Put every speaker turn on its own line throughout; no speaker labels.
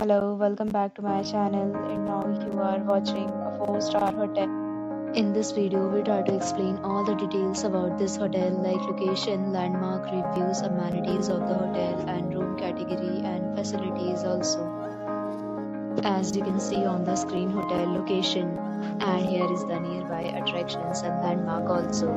Hello, welcome back to my channel, and now you are watching a 4-star hotel. In this video, we try to explain all the details about this hotel like location, landmark, reviews, amenities of the hotel and room category and facilities also. As you can see on the screen, hotel location, and here is the nearby attractions and landmark also.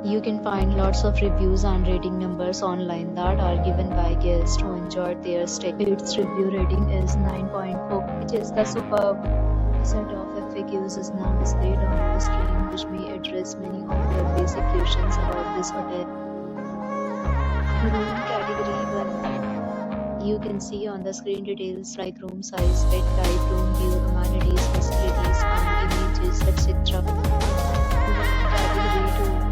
You can find lots of reviews and rating numbers online that are given by guests who enjoyed their stay. Its review rating is 9.4, which is the superb. A set of FAQs is now displayed on the screen, which may address many of your basic questions about this hotel. Room category 1. You can see on the screen details like room size, bed type, room view, amenities, facilities, and images, etc. Room category 2.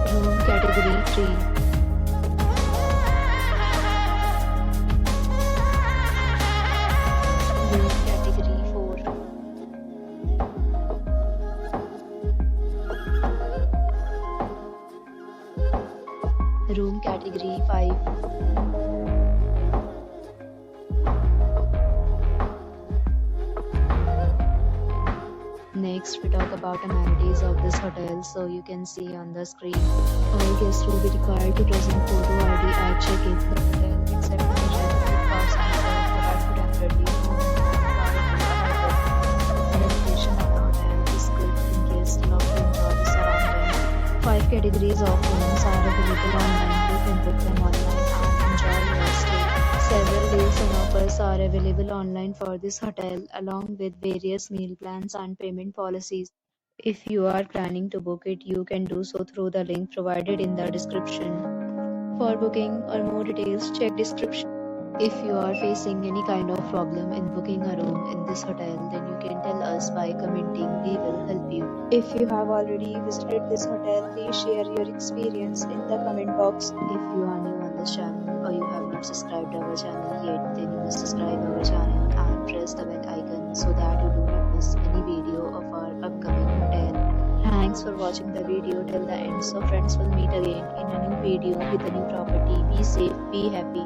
Room category 3. Room category 4. Room category 5. Next, we talk about amenities of this hotel. So you can see on the screen, all guests will be required to present photo ID at check-in. The hotel except major cars and reserve the right to temporarily hold the location of the hotel is good in case love to enjoy the surroundings. 5 categories of rooms are available online. You can book them online and enjoy your stay. Several deals and offers are available online for this hotel, along with various meal plans and payment policies. If you are planning to book it, you can do so through the link provided in the description. For booking or more details, check description. If you are facing any kind of problem in booking a room in this hotel, then you can tell us by commenting. We will help you. If you have already visited this hotel, please share your experience in the comment box. If you are new on this channel or you have not subscribed our channel yet, then you must subscribe our channel and press the bell icon so that you do not miss any video of our upcoming hotel. Thanks for watching the video till the end. So friends, will meet again in a new video with a new property. Be safe, be happy.